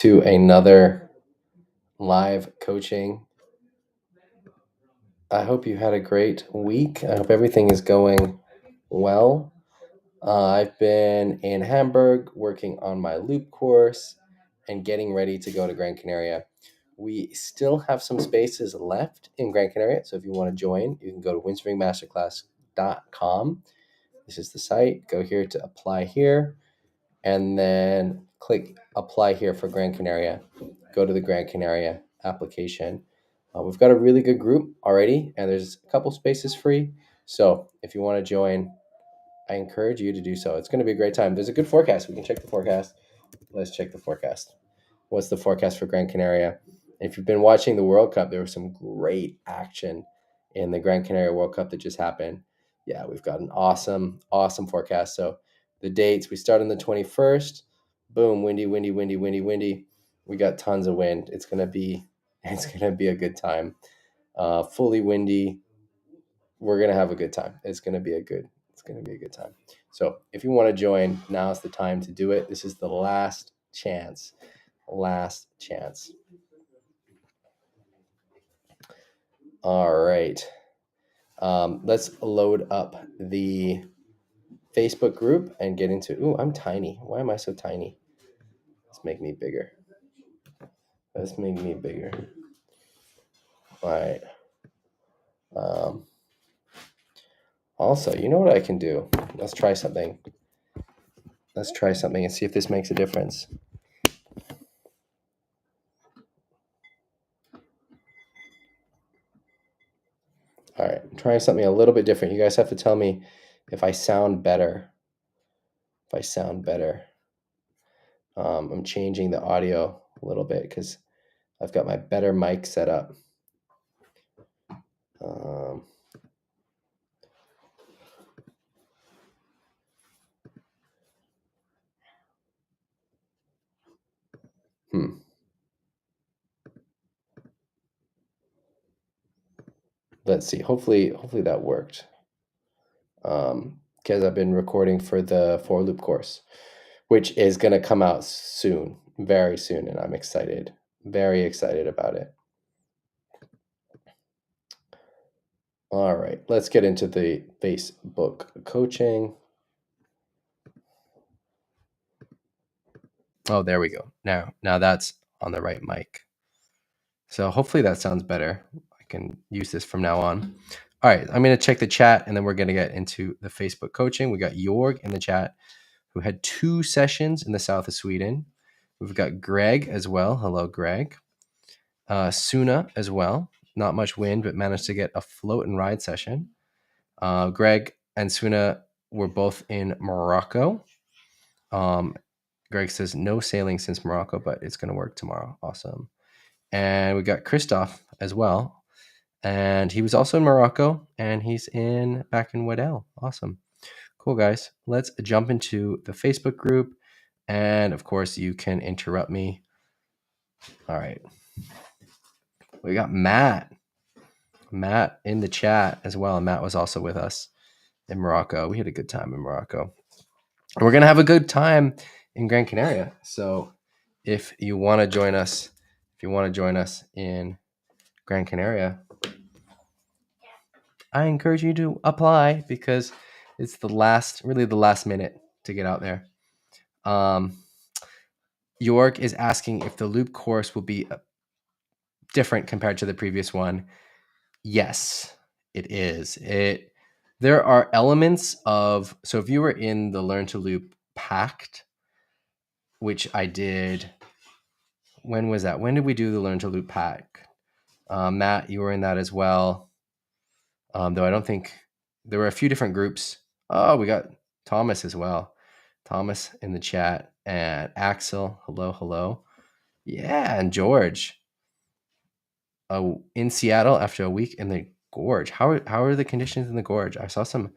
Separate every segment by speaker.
Speaker 1: To another live coaching. I hope you had a great week. I hope everything is going well. I've been in Hamburg working on my loop course and getting ready to go to Gran Canaria. We still have some spaces left in Gran Canaria, so if you want to join, you can go to windsurfingmasterclass.com. This is the site. Go here to apply here, and then click apply here for Gran Canaria. Go to the Gran Canaria application. We've got a really good group already, and there's a couple spaces free. So if you want to join, I encourage you to do so. It's going to be a great time. There's a good forecast. We can check the forecast. Let's check the forecast. What's the forecast for Gran Canaria? If you've been watching the World Cup, there was some great action in the Gran Canaria World Cup that just happened. Yeah, we've got an awesome forecast. So the dates, we start on the 21st. Boom, windy, windy, windy, windy, windy. We got tons of wind. It's gonna be a good time. Fully windy. We're gonna have a good time. It's gonna be a good time. So if you want to join, now's the time to do it. This is the last chance. Last chance. All right. Let's load up the Facebook group and get into. Ooh, I'm tiny. Why am I so tiny? Let's make me bigger. All right. Also, you know what I can do? Let's try something and see if this makes a difference. All right, I'm trying something a little bit different. You guys have to tell me if I sound better. I'm changing the audio a little bit because I've got my better mic set up. Let's see. Hopefully that worked. Because I've been recording for the 4-loop course, which is going to come out soon, very soon, and I'm excited, very excited about it. All right, let's get into the Facebook coaching. Oh, there we go. Now that's on the right mic. So hopefully that sounds better. I can use this from now on. All right, I'm going to check the chat, and then we're going to get into the Facebook coaching. We got Jorg in the chat, who had 2 sessions in the south of Sweden. We've got Greg as well. Hello, Greg. Suna as well. Not much wind, but managed to get a float and ride session. Greg and Suna were both in Morocco. Greg says no sailing since Morocco, but it's going to work tomorrow. Awesome. And we got Christoph as well. And he was also in Morocco, and he's back in Weddell. Awesome. Cool, guys. Let's jump into the Facebook group. And of course, you can interrupt me. All right. We got Matt in the chat as well. And Matt was also with us in Morocco. We had a good time in Morocco. And we're going to have a good time in Gran Canaria. So if you want to join us in Gran Canaria, I encourage you to apply because it's the last minute to get out there. York is asking if the loop course will be different compared to the previous one. Yes, it is. There are elements of, so if you were in the Learn to Loop Pact, which I did, when was that? When did we do the Learn to Loop Pact? Matt, you were in that as well. Though I don't think, there were a few different groups. Oh, we got Thomas as well. Thomas in the chat, and Axel, hello. Yeah, and George. In Seattle after a week in the gorge. How are the conditions in the gorge? I saw some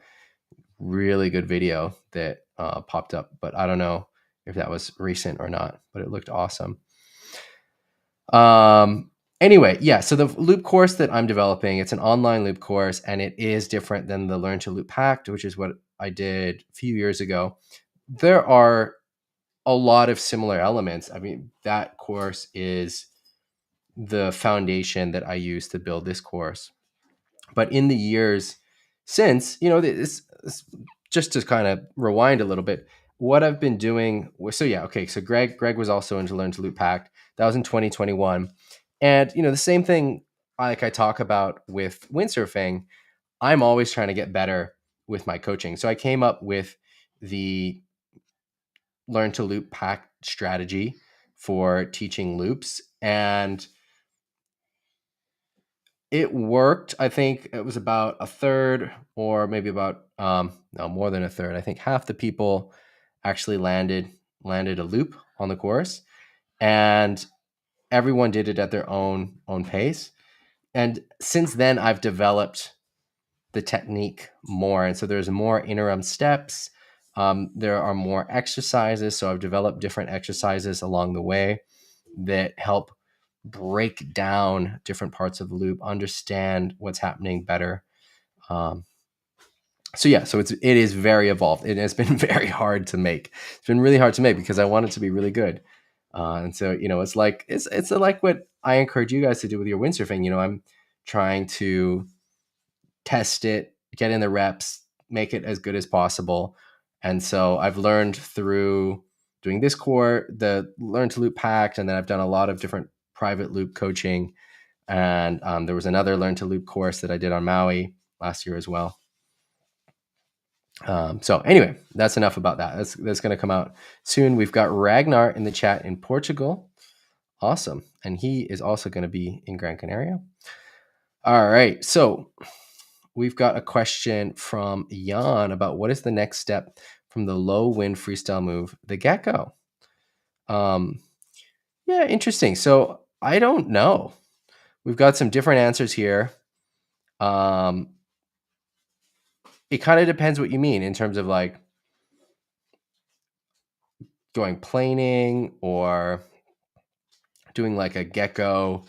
Speaker 1: really good video that popped up, but I don't know if that was recent or not, but it looked awesome. Anyway, yeah, so the loop course that I'm developing, it's an online loop course, and it is different than the Learn to Loop Pact, which is what I did a few years ago. There are a lot of similar elements. I mean, that course is the foundation that I use to build this course. But in the years since, this just to kind of rewind a little bit, what I've been doing so yeah, okay. So Greg was also into Learn to Loop Pact. That was in 2021. And the same thing like I talk about with windsurfing, I'm always trying to get better with my coaching. So I came up with the Learn to Loop Pact strategy for teaching loops, and it worked. I think it was about a third, or maybe about no, more than a third. I think half the people actually landed a loop on the course, and everyone did it at their own pace. And since then, I've developed the technique more, and so there's more interim steps. There are more exercises, so I've developed different exercises along the way that help break down different parts of the loop, understand what's happening better. Um, so yeah, so it is very evolved. It has been very hard to make. It's been really hard to make because I want it to be really good. And so it's like what I encourage you guys to do with your windsurfing. I'm trying to test it, get in the reps, make it as good as possible. And so I've learned through doing this course, the Learn to Loop Pact, and then I've done a lot of different private loop coaching. And there was another Learn to Loop course that I did on Maui last year as well. So anyway, that's enough about that. That's going to come out soon. We've got Ragnar in the chat in Portugal. Awesome. And he is also going to be in Gran Canaria. All right. So we've got a question from Jan about what is the next step from the low wind freestyle move, the gecko. Yeah, interesting. So I don't know. We've got some different answers here. It kind of depends what you mean in terms of like going planing or doing like a gecko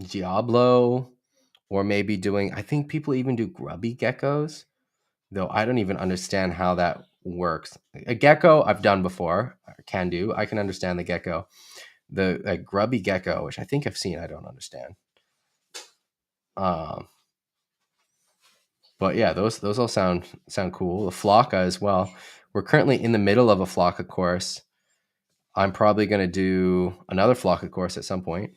Speaker 1: Diablo, or maybe doing, I think people even do grubby geckos, though I don't even understand how that works. A gecko I've done before, can do. I can understand the gecko. The like grubby gecko, which I think I've seen, I don't understand. But yeah, those all sound cool. The Flocka as well. We're currently in the middle of a Flocka course. I'm probably going to do another Flocka course at some point.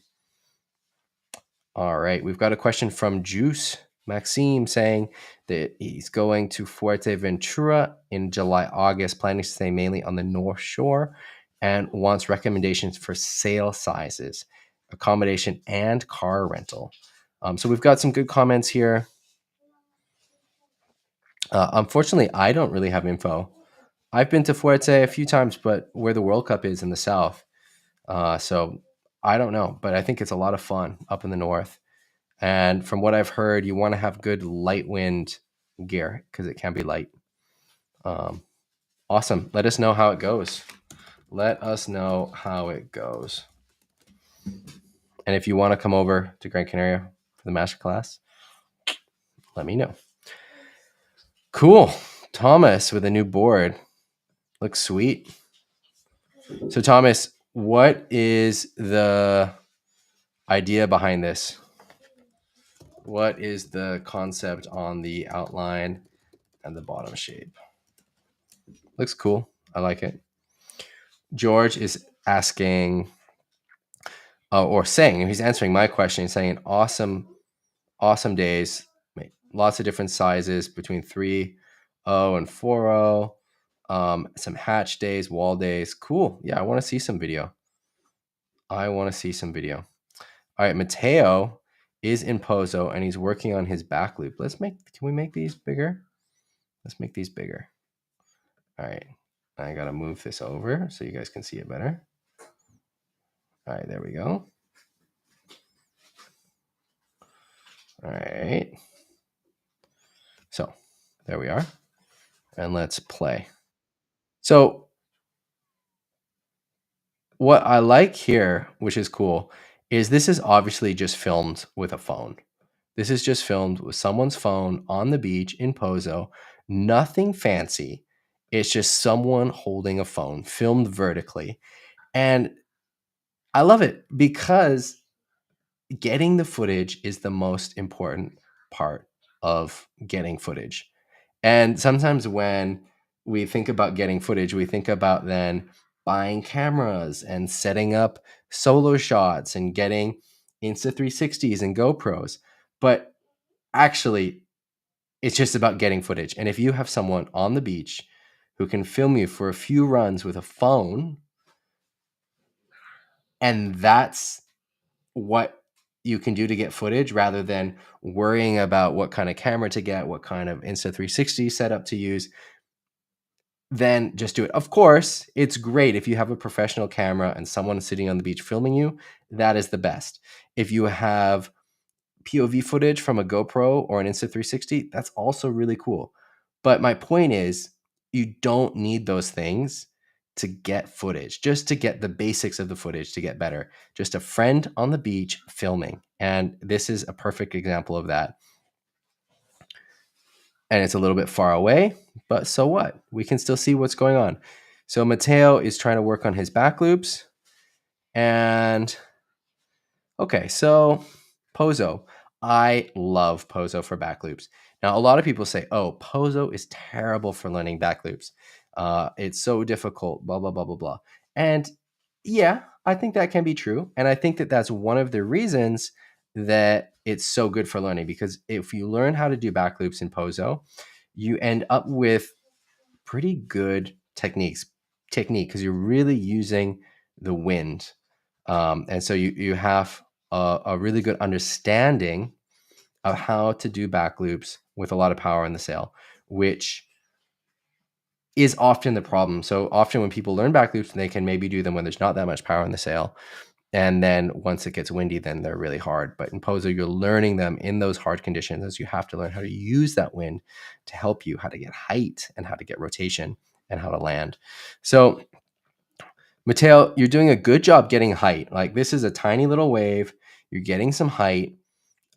Speaker 1: All right, we've got a question from Juice Maxime saying that he's going to Fuerteventura in July, August, planning to stay mainly on the North Shore, and wants recommendations for sail sizes, accommodation, and car rental. So we've got some good comments here. Unfortunately, I don't really have info. I've been to Fuerte a few times, but where the World Cup is in the south. So I don't know, but I think it's a lot of fun up in the north. And from what I've heard, you want to have good light wind gear because it can be light. Awesome. Let us know how it goes. Let us know how it goes. And if you want to come over to Gran Canaria for the masterclass, let me know. Cool. Thomas with a new board. Looks sweet. So Thomas, what is the idea behind this? What is the concept on the outline and the bottom shape? Looks cool. I like it. George is asking or saying, he's answering my question, saying awesome days, lots of different sizes between 3.0 and 4.0, some hatch days, wall days. Cool. Yeah, I want to see some video. All right, Mateo is in Pozo and he's working on his back loop. Can we make these bigger? Let's make these bigger. All right. I got to move this over so you guys can see it better. All right, there we go. All right. So there we are. And let's play. So what I like here, which is cool, is this is obviously just filmed with a phone. This is just filmed with someone's phone on the beach in Pozo. Nothing fancy. It's just someone holding a phone filmed vertically. And I love it because getting the footage is the most important part of getting footage. And sometimes when we think about getting footage, we think about then buying cameras and setting up solo shots and getting Insta360s and GoPros. But actually, it's just about getting footage. And if you have someone on the beach who can film you for a few runs with a phone, and that's what you can do to get footage rather than worrying about what kind of camera to get, what kind of Insta360 setup to use, then just do it. Of course, it's great if you have a professional camera and someone sitting on the beach filming you. That is the best. If you have POV footage from a GoPro or an Insta360, that's also really cool. But my point is, you don't need those things to get footage, just to get the basics of the footage to get better. Just a friend on the beach filming. And this is a perfect example of that. And it's a little bit far away, but so what? We can still see what's going on. So Mateo is trying to work on his back loops. And okay, so Pozo. I love Pozo for back loops. Now, a lot of people say, oh, Pozo is terrible for learning back loops. It's so difficult, blah, blah, blah, blah, blah. And yeah, I think that can be true. And I think that that's one of the reasons that it's so good for learning, because if you learn how to do back loops in Pozo, you end up with pretty good technique because you're really using the wind. And so you have a really good understanding of how to do back loops with a lot of power in the sail, which is often the problem. So often when people learn back loops, they can maybe do them when there's not that much power in the sail. And then once it gets windy, then they're really hard. But in Pozo, you're learning them in those hard conditions, as you have to learn how to use that wind to help you, how to get height and how to get rotation and how to land. So Mateo, you're doing a good job getting height. Like, this is a tiny little wave. You're getting some height.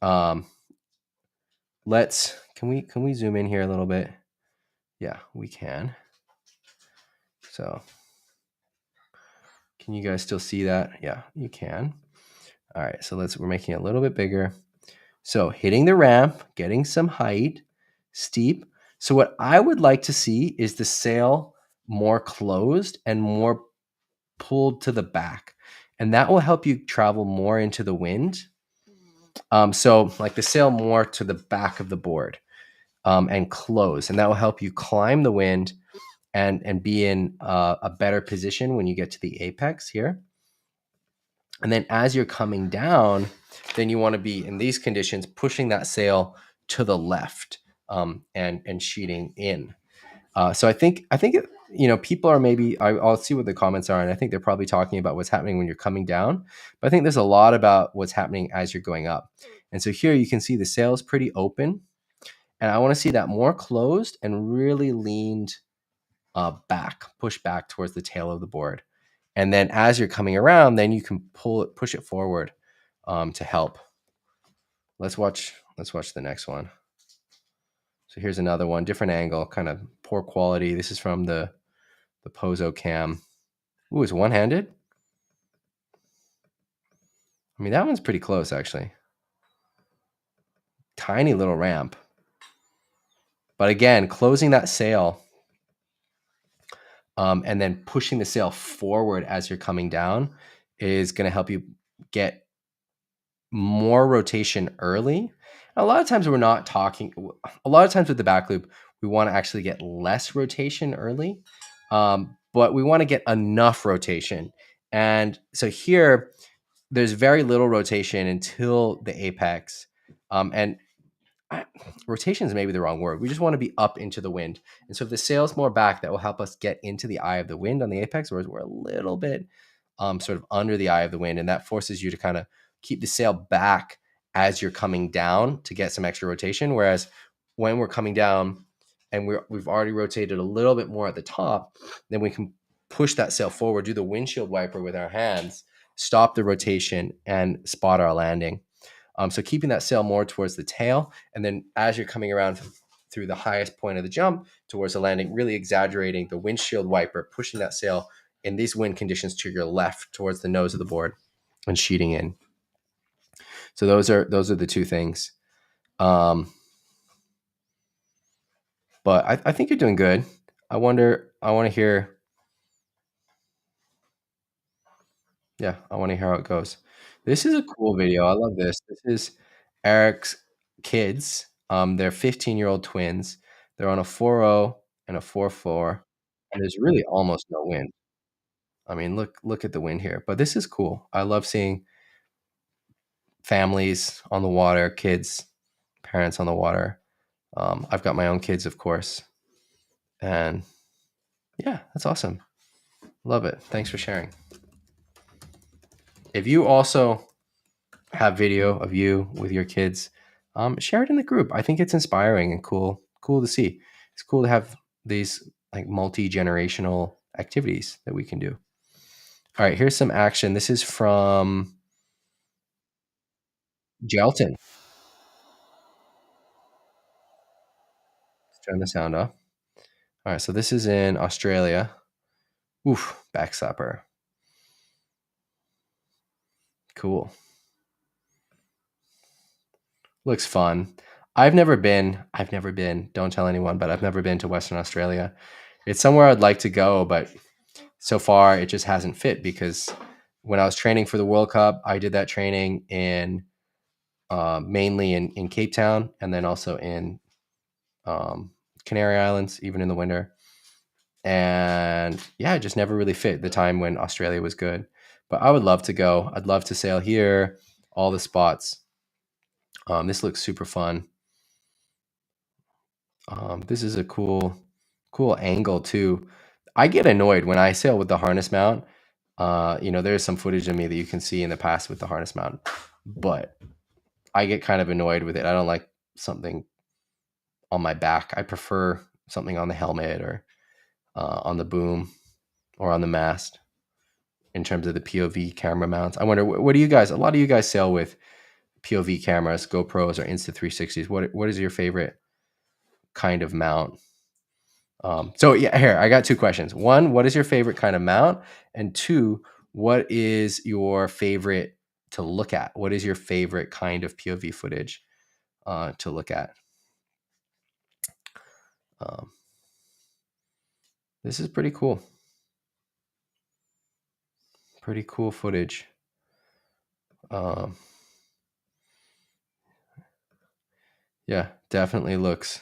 Speaker 1: Um, can we zoom in here a little bit? Yeah, we can. So can you guys still see that? Yeah, you can. All right, so we're making it a little bit bigger. So hitting the ramp, getting some height, steep. So what I would like to see is the sail more closed and more pulled to the back. And that will help you travel more into the wind. So like the sail more to the back of the board and close. And that will help you climb the wind and be in a better position when you get to the apex here. And then as you're coming down, then you want to be in these conditions, pushing that sail to the left and sheeting in. So I think people are maybe, I'll see what the comments are, and I think they're probably talking about what's happening when you're coming down. But I think there's a lot about what's happening as you're going up. And so here you can see the sail is pretty open, and I want to see that more closed and really leaned back, push back towards the tail of the board. And then as you're coming around, then you can push it forward to help. Let's watch the next one. So here's another one, different angle, kind of poor quality. This is from the Pozo cam. Ooh, it's one-handed. I mean, that one's pretty close, actually. Tiny little ramp. But again, closing that sail and then pushing the sail forward as you're coming down is going to help you get more rotation early. A lot of times we're not talking, a lot of times with the back loop, we want to actually get less rotation early, but we want to get enough rotation. And so here, there's very little rotation until the apex. And rotation is maybe the wrong word. We just want to be up into the wind. And so if the sail's more back, that will help us get into the eye of the wind on the apex, whereas we're a little bit sort of under the eye of the wind. And that forces you to kind of keep the sail back as you're coming down to get some extra rotation. Whereas when we're coming down and we've already rotated a little bit more at the top, then we can push that sail forward, do the windshield wiper with our hands, stop the rotation, and spot our landing. So keeping that sail more towards the tail, and then as you're coming around through the highest point of the jump towards the landing, really exaggerating the windshield wiper, pushing that sail in these wind conditions to your left towards the nose of the board and sheeting in. So those are the two things. But I think you're doing good. I want to hear. Yeah, I want to hear how it goes. This is a cool video. I love this. This is Eric's kids. They're 15-year-old twins. They're on a 4.0 and a 4.4, and there's really almost no wind. I mean, look at the wind here. But this is cool. I love seeing families on the water, kids, parents on the water. I've got my own kids, of course, and yeah, that's awesome. Love it. Thanks for sharing. If you also have video of you with your kids, share it in the group. I think it's inspiring and cool to see. It's cool to have these like multi-generational activities that we can do. All right, here's some action. This is from Gelton. Let's turn the sound off. All right, so this is in Australia. Oof, backslapper. Cool. Looks fun. I've never been, don't tell anyone, but I've never been to Western Australia. It's somewhere I'd like to go, but so far it just hasn't fit because when I was training for the World Cup, I did that training in mainly in Cape Town and then also in Canary Islands, even in the winter. And yeah, it just never really fit the time when Australia was good. But I would love to go. I'd love to sail here, all the spots. This looks super fun. This is a cool angle too. I get annoyed when I sail with the harness mount. There's some footage of me that you can see in the past with the harness mount, but I get kind of annoyed with it. I don't like something on my back. I prefer something on the helmet or on the boom or on the mast in terms of the POV camera mounts. I wonder, what do you guys, a lot of you guys sail with POV cameras, GoPros or Insta360s. What is your favorite kind of mount? So yeah, here, I got two questions. One, what is your favorite kind of mount? And two, what is your favorite to look at? What is your favorite kind of POV footage to look at? This is pretty cool. Pretty cool footage. Yeah, definitely looks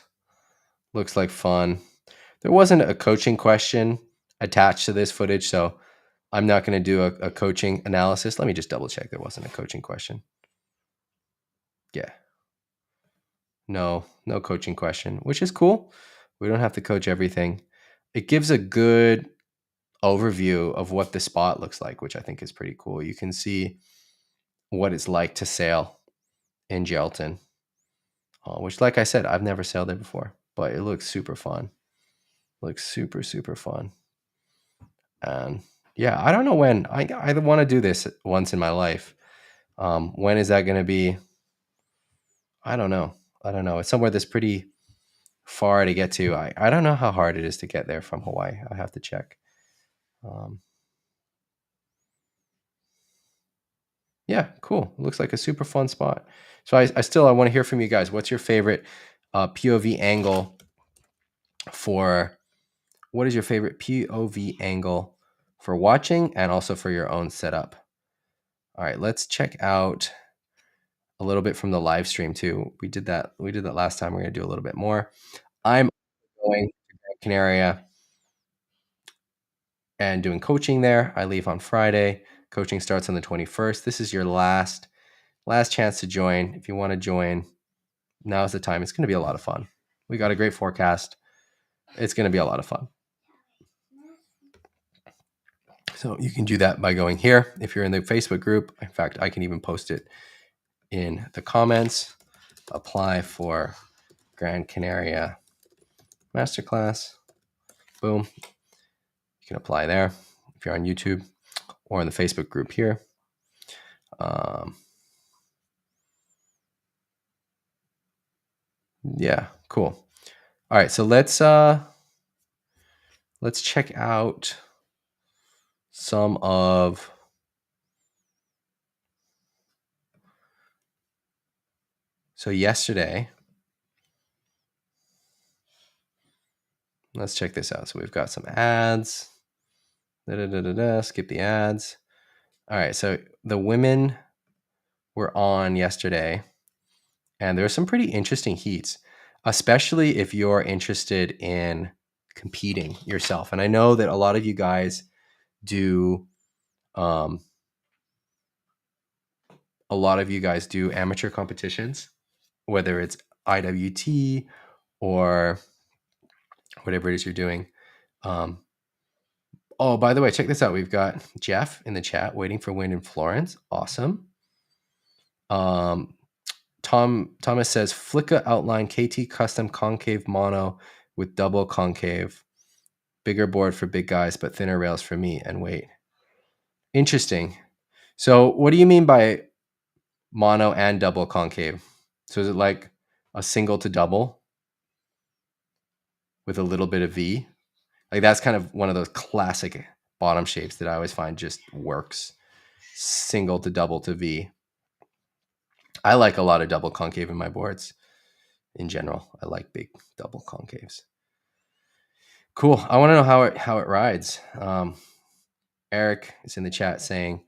Speaker 1: like fun. There wasn't a coaching question attached to this footage, so I'm not going to do a coaching analysis. Let me just double check there wasn't a coaching question. Yeah. No coaching question, which is cool. We don't have to coach everything. It gives a good overview of what the spot looks like, which I think is pretty cool. You can see what it's like to sail in Gelton, which, like I said, I've never sailed there before, but it looks super fun. Looks super, super fun. And yeah, I don't know when. I want to do this once in my life. When is that going to be? I don't know. It's somewhere that's pretty far to get to. I don't know how hard it is to get there from Hawaii. I have to check. Yeah, cool. Looks like a super fun spot. So I want to hear from you guys. What's your favorite POV angle for? What is your favorite POV angle for watching and also for your own setup? All right, let's check out a little bit from the live stream too. We did that last time. We're going to do a little bit more. I'm going to Gran Canaria and doing coaching there. I leave on Friday. Coaching starts on the 21st. This is your last chance to join. If you want to join, now's the time. It's going to be a lot of fun. We got a great forecast. It's going to be a lot of fun. So you can do that by going here. If you're in the Facebook group, in fact, I can even post it in the comments. Apply for Gran Canaria Masterclass. Boom. You can apply there if you're on YouTube or in the Facebook group here. Yeah, cool. All right, so let's check out some of yesterday. Let's check this out. So we've got some ads. Skip the ads. All right, so the women were on yesterday, and there are some pretty interesting heats, especially if you're interested in competing yourself. And I know that a lot of you guys do amateur competitions, whether it's IWT or whatever it is you're doing. Oh, by the way, check this out. We've got Jeff in the chat waiting for wind in Florence. Awesome. Thomas says Flicka outline KT custom concave mono with double concave, bigger board for big guys, but thinner rails for me and weight. Interesting. So what do you mean by mono and double concave? So is it like a single to double with a little bit of V? Like that's kind of one of those classic bottom shapes that I always find just works. Single to double to V. I like a lot of double concave in my boards in general. I like big double concaves. Cool. I want to know how it rides. Eric is in the chat saying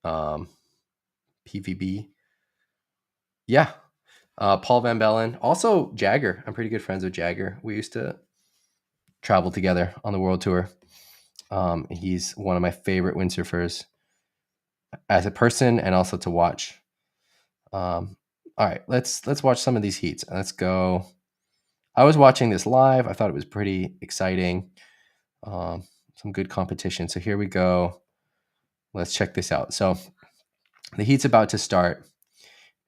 Speaker 1: PVB. Yeah. Paul Van Bellen. Also Jagger. I'm pretty good friends with Jagger. We used to travel together on the world tour. He's one of my favorite windsurfers as a person and also to watch. All right, let's watch some of these heats. Let's go. I was watching this live. I thought it was pretty exciting. Some good competition. So here we go. Let's check this out. So the heat's about to start.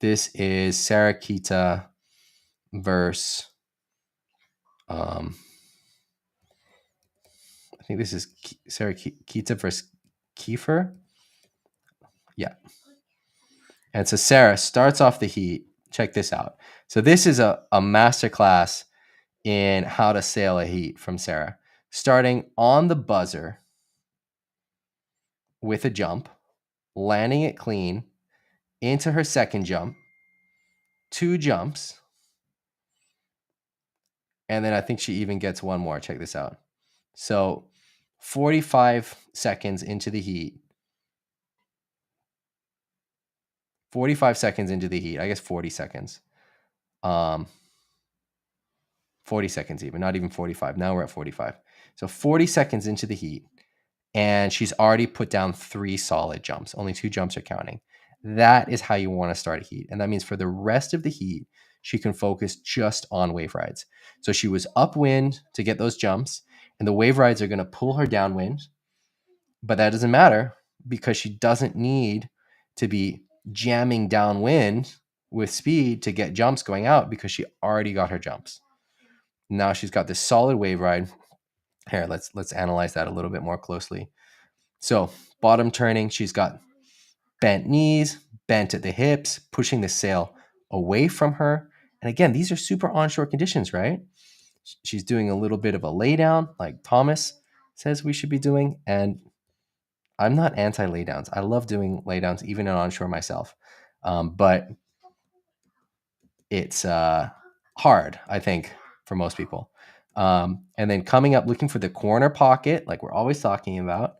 Speaker 1: This is Sarah Kita versus I think this is Sarah Kita versus Kiefer. Yeah. And so Sarah starts off the heat. Check this out. So this is a masterclass in how to sail a heat from Sarah. Starting on the buzzer with a jump, landing it clean, into her second jump, 2 jumps, and then I think she even gets one more. Check this out. So 45 seconds into the heat. 45 seconds into the heat. I guess 40 seconds. 40 seconds even, not even 45. Now we're at 45. So 40 seconds into the heat, and she's already put down 3 solid jumps. Only 2 jumps are counting. That is how you want to start a heat. And that means for the rest of the heat, she can focus just on wave rides. So she was upwind to get those jumps, and the wave rides are going to pull her downwind. But that doesn't matter because she doesn't need to be jamming downwind with speed to get jumps going out because she already got her jumps. Now she's got this solid wave ride. Here, let's analyze that a little bit more closely. So bottom turning, she's got bent knees, bent at the hips, pushing the sail away from her. And again, these are super onshore conditions, right? She's doing a little bit of a laydown like Thomas says we should be doing. And I'm not anti laydowns. I love doing laydowns even in onshore myself. But it's hard, I think, for most people. And then coming up, looking for the corner pocket, like we're always talking about,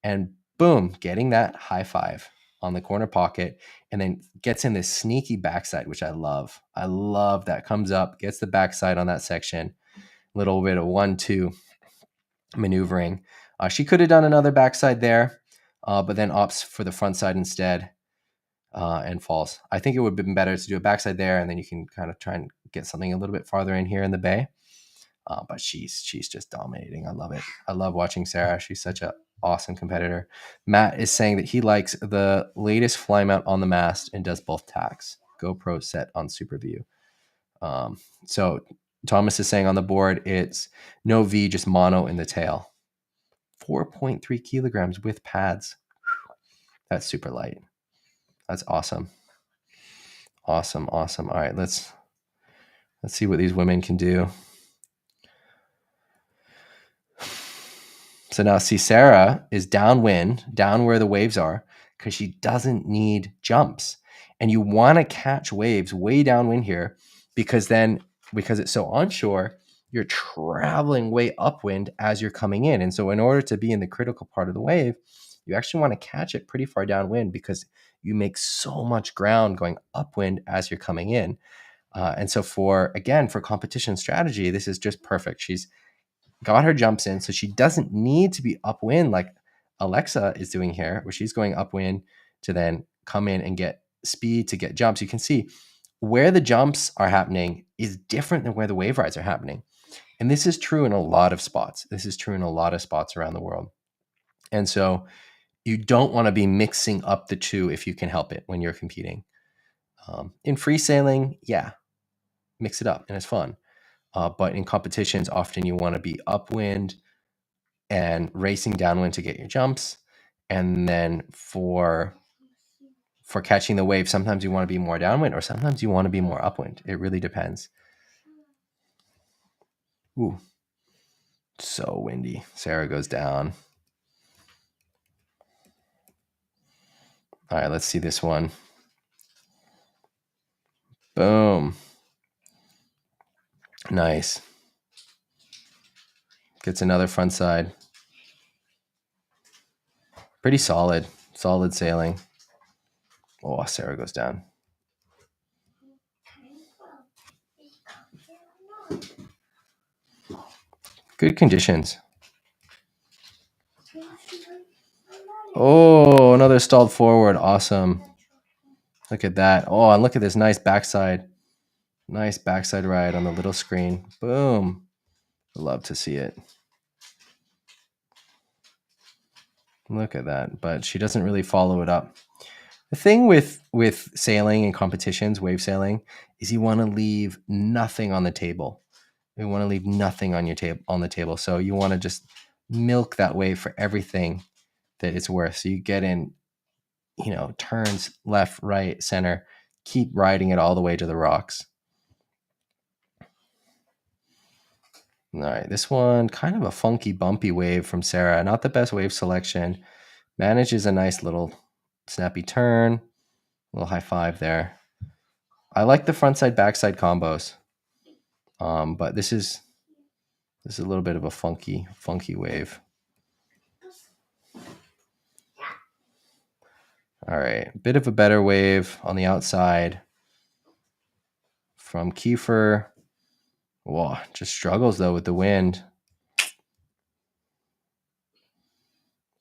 Speaker 1: and boom, getting that high five on the corner pocket, and then gets in this sneaky backside, which I love. I love that. Comes up, gets the backside on that section, little bit of 1-2 maneuvering. She could have done another backside there, but then opts for the front side instead. And falls. I think it would have been better to do a backside there, and then you can kind of try and get something a little bit farther in here in the bay. But she's just dominating. I love it. I love watching Sarah. She's such an awesome competitor. Matt is saying that he likes the latest fly mount on the mast and does both tacks. GoPro set on SuperView. So Thomas is saying on the board it's no V, just mono in the tail. 4.3 kilograms with pads. That's super light. That's awesome. Awesome. All right, let's see what these women can do. So now see, Sarah is downwind, down where the waves are, because she doesn't need jumps. And you want to catch waves way downwind here, because it's so onshore, you're traveling way upwind as you're coming in. And so in order to be in the critical part of the wave, you actually want to catch it pretty far downwind, because you make so much ground going upwind as you're coming in. And so for competition strategy, this is just perfect. She's got her jumps in, so she doesn't need to be upwind like Alexa is doing here, where she's going upwind to then come in and get speed to get jumps. You can see where the jumps are happening is different than where the wave rides are happening. And this is true in a lot of spots. This is true in a lot of spots around the world. And so you don't want to be mixing up the two if you can help it when you're competing. In free sailing, yeah, mix it up and it's fun. But in competitions, often you want to be upwind and racing downwind to get your jumps. And then for catching the wave, sometimes you want to be more downwind or sometimes you want to be more upwind. It really depends. Ooh, so windy. Sarah goes down. All right, let's see this one. Boom. Nice. Gets another front side. Pretty solid sailing. Oh, Sarah goes down. Good conditions. Oh, another stalled forward. Awesome. Look at that. Oh, and look at this nice backside. Nice backside ride on the little screen. Boom. Love to see it. Look at that. But she doesn't really follow it up. The thing with sailing and competitions, wave sailing, is you want to leave nothing on the table. You want to leave nothing on the table. So you want to just milk that wave for everything that it's worth. So you get in, turns left, right, center, keep riding it all the way to the rocks. All right, this one, kind of a funky, bumpy wave from Sarah. Not the best wave selection. Manages a nice little snappy turn. A little high five there. I like the frontside, backside combos. But this is a little bit of a funky wave. All right, a bit of a better wave on the outside from Kiefer. Whoa, just struggles though with the wind.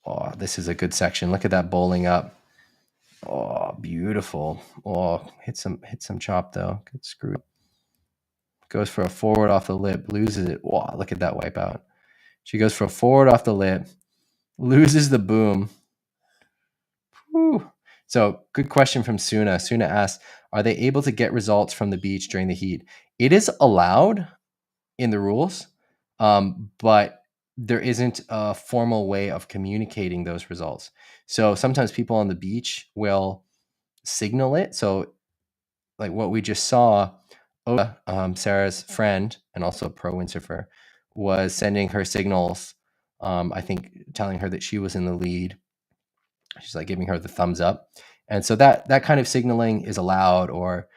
Speaker 1: Oh, this is a good section. Look at that bowling up. Oh, beautiful. Oh, hit some chop though. Good screw. Goes for a forward off the lip, loses it. Wow, look at that wipeout. She goes for a forward off the lip, loses the boom. Whew. So good question from Suna. Suna asks, are they able to get results from the beach during the heat? It is allowed in the rules, but there isn't a formal way of communicating those results. So sometimes people on the beach will signal it. So like what we just saw, Oda, Sarah's friend and also a pro windsurfer, was sending her signals, I think telling her that she was in the lead. She's like giving her the thumbs up. And so that kind of signaling is allowed, or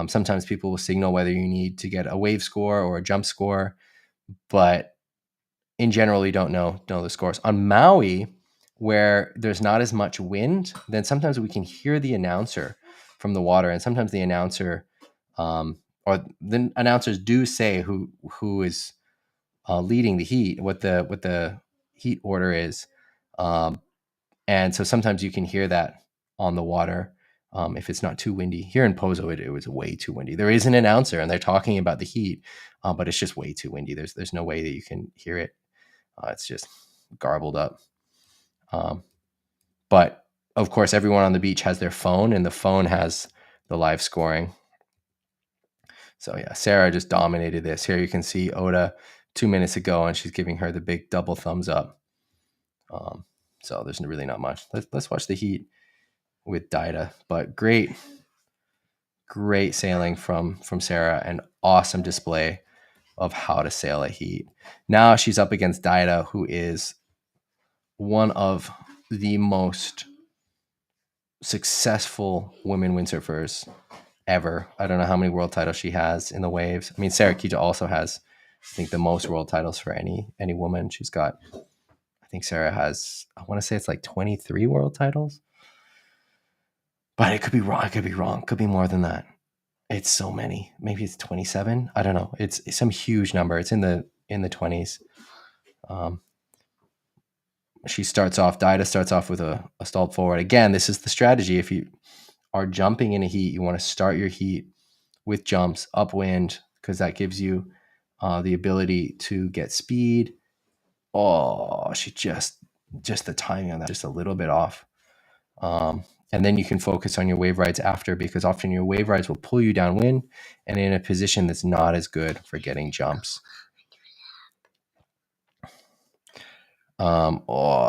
Speaker 1: sometimes people will signal whether you need to get a wave score or a jump score. But in general, you don't know the scores. On Maui, where there's not as much wind, then sometimes we can hear the announcer from the water, and sometimes the announcer or the announcers do say who is leading the heat, what the heat order is, and so sometimes you can hear that on the water if it's not too windy. Here in Pozo, it was way too windy. There is an announcer, and they're talking about the heat, but it's just way too windy. There's no way that you can hear it. It's just garbled up. But of course, everyone on the beach has their phone, and the phone has the live scoring. So yeah, Sarah just dominated this. Here you can see Oda 2 minutes ago, and she's giving her the big double thumbs up. So there's really not much. Let's watch the heat with Daida. But great sailing from Sarah, and awesome display of how to sail a heat. Now she's up against Daida, who is one of the most successful women windsurfers ever. I don't know how many world titles she has in the waves. I mean, Sarah Kita also has, I think, the most world titles for any woman. She's got, I think Sarah has, I want to say it's like 23 world titles, but it could be wrong. It could be wrong. It could be more than that. It's so many. Maybe it's 27. I don't know. It's some huge number. It's in the 20s. Daida starts off with a stalled forward. Again, this is the strategy. If you are jumping in a heat, you want to start your heat with jumps upwind, because that gives you the ability to get speed. Oh, she just the timing on that, just a little bit off. And then you can focus on your wave rides after, because often your wave rides will pull you downwind and in a position that's not as good for getting jumps.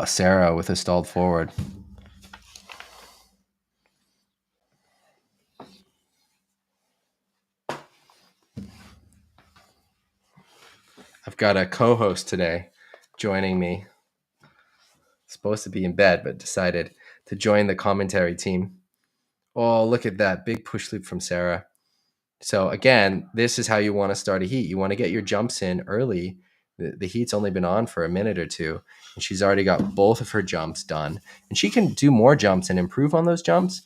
Speaker 1: Sarah with a stalled forward. I've got a co-host today joining me. Supposed to be in bed, but decided to join the commentary team. Oh, look at that big push loop from Sarah. So again, this is how you want to start a heat. You want to get your jumps in early. The heat's only been on for a minute or two, and she's already got both of her jumps done. And she can do more jumps and improve on those jumps.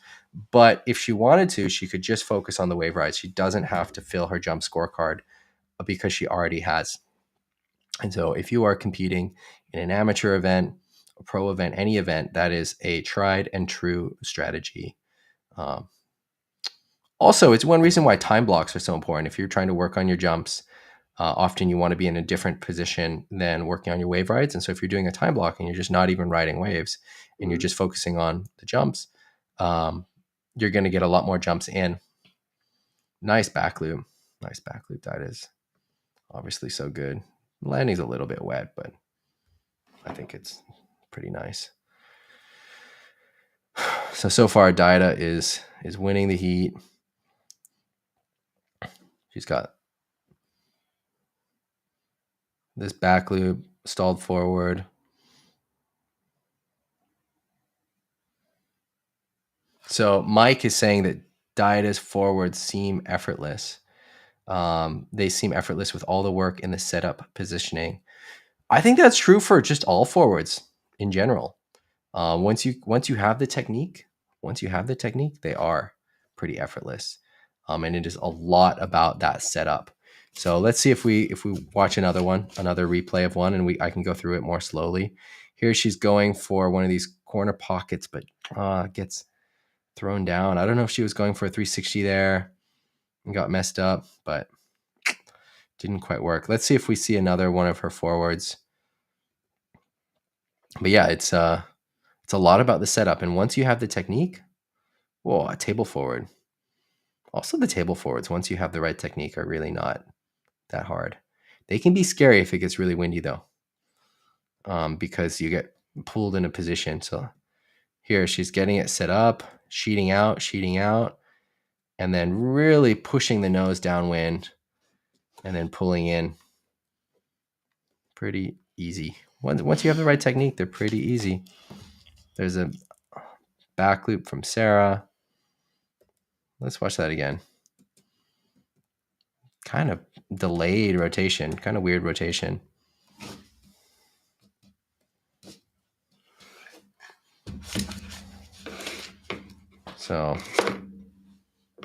Speaker 1: But if she wanted to, she could just focus on the wave rides. She doesn't have to fill her jump scorecard because she already has. And so if you are competing in an amateur event, a pro event, any event, that is a tried and true strategy. Also, it's one reason why time blocks are so important. If you're trying to work on your jumps, often you want to be in a different position than working on your wave rides. And so if you're doing a time block and you're just not even riding waves and you're just focusing on the jumps, you're going to get a lot more jumps in. Nice back loop. That is obviously so good. Landing's a little bit wet, but I think it's pretty nice. So far, Daida is winning the heat. She's got this back loop, stalled forward. So Mike is saying that Daida's forwards seem effortless. They seem effortless with all the work in the setup positioning. I think that's true for just all forwards in general. Once you have the technique, they are pretty effortless. And it is a lot about that setup. So let's see if we watch another replay of one, and I can go through it more slowly. Here she's going for one of these corner pockets, but gets thrown down. I don't know if she was going for a 360 there and got messed up, but didn't quite work. Let's see if we see another one of her forwards. But yeah, it's a lot about the setup. And once you have the technique, a table forward. Also, the table forwards, once you have the right technique, are really not that hard. They can be scary if it gets really windy, though, because you get pulled in a position. So here she's getting it set up, sheeting out, and then really pushing the nose downwind and then pulling in. Pretty easy. Once you have the right technique, they're pretty easy. There's a back loop from Sarah. Let's watch that again. Kind of delayed rotation, kind of weird rotation. So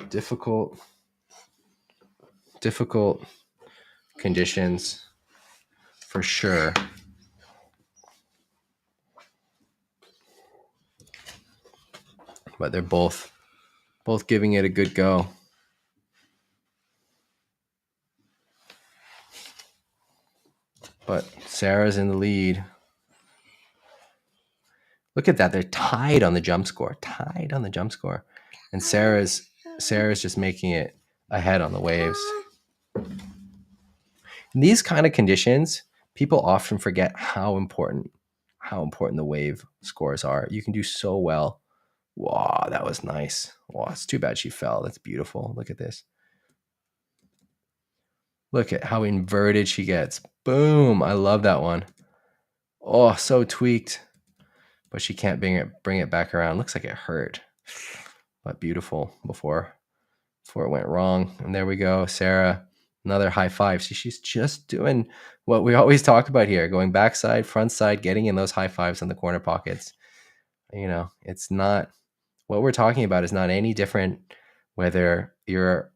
Speaker 1: difficult conditions for sure. But they're both giving it a good go. But Sarah's in the lead. Look at that. They're tied on the jump score. And Sarah's just making it ahead on the waves. In these kind of conditions, people often forget how important the wave scores are. You can do so well. Wow, that was nice. Wow, it's too bad she fell. That's beautiful. Look at this. Look at how inverted she gets. Boom. I love that one. Oh, so tweaked. but she can't bring it back around. Looks like it hurt, but beautiful before it went wrong. And there we go. Sarah, another high five. See, she's just doing what we always talk about here, going backside, front side, getting in those high fives in the corner pockets. You know, it's not, what we're talking about is not any different whether you're,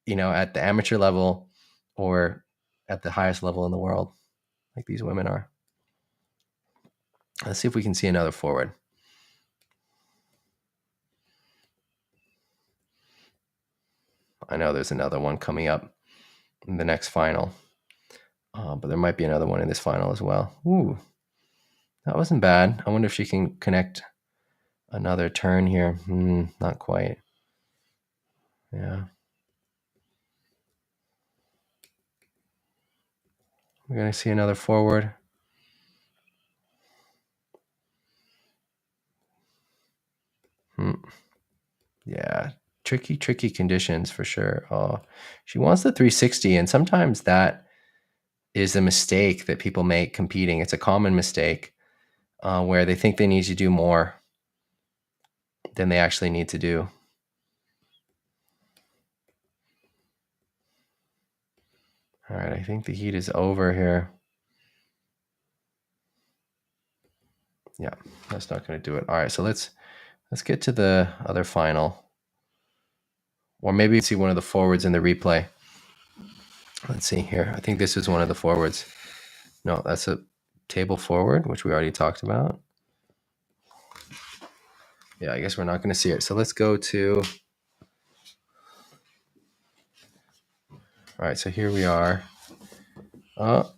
Speaker 1: you know, at the amateur level or at the highest level in the world, like these women are. Let's see if we can see another forward. I know there's another one coming up in the next final, but there might be another one in this final as well. Ooh, that wasn't bad. I wonder if she can connect another turn here. Not quite. Yeah. We're going to see another forward. Yeah. Tricky conditions for sure. Oh, she wants the 360, and sometimes that is a mistake that people make competing. It's a common mistake where they think they need to do more than they actually need to do. All right, I think the heat is over here. Yeah, that's not going to do it. All right, so let's get to the other final. Or maybe see one of the forwards in the replay. Let's see here. I think this is one of the forwards. No, that's a table forward, which we already talked about. Yeah, I guess we're not going to see it. So let's go to... All right, so here we are.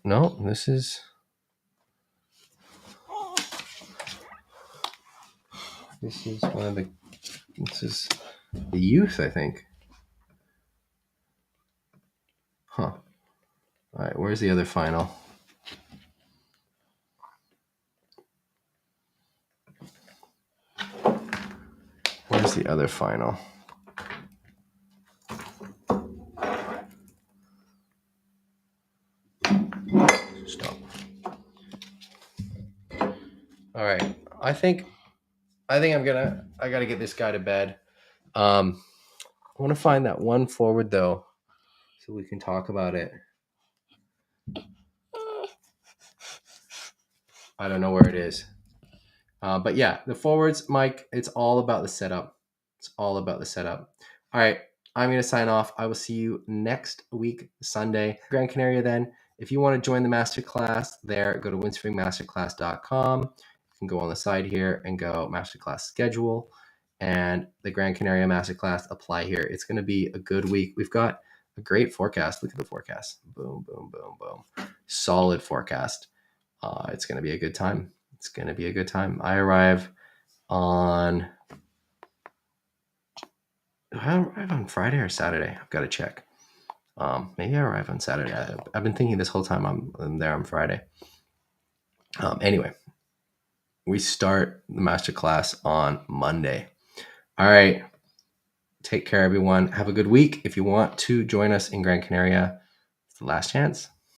Speaker 1: No, this is... This is one of the... This is the youth, I think. Huh. All right, where's the other final? Where's the other final? Stop. All right. I think I gotta get this guy to bed. I want to find that one forward though, so we can talk about it. I don't know where it is. But yeah, the forwards, Mike, it's all about the setup. It's all about the setup. All right. I'm going to sign off. I will see you next week, Sunday. Gran Canaria then. If you want to join the masterclass there, go to windsurfingmasterclass.com. You can go on the side here and go masterclass schedule. And the Gran Canaria masterclass, apply here. It's going to be a good week. We've got a great forecast. Look at the forecast. Boom, boom, boom, boom. Solid forecast. It's going to be a good time. It's going to be a good time. I arrive on... Do I arrive on Friday or Saturday? I've got to check. Maybe I arrive on Saturday. I've been thinking this whole time I'm there on Friday. Anyway, we start the masterclass on Monday. All right. Take care, everyone. Have a good week. If you want to join us in Gran Canaria, it's the last chance.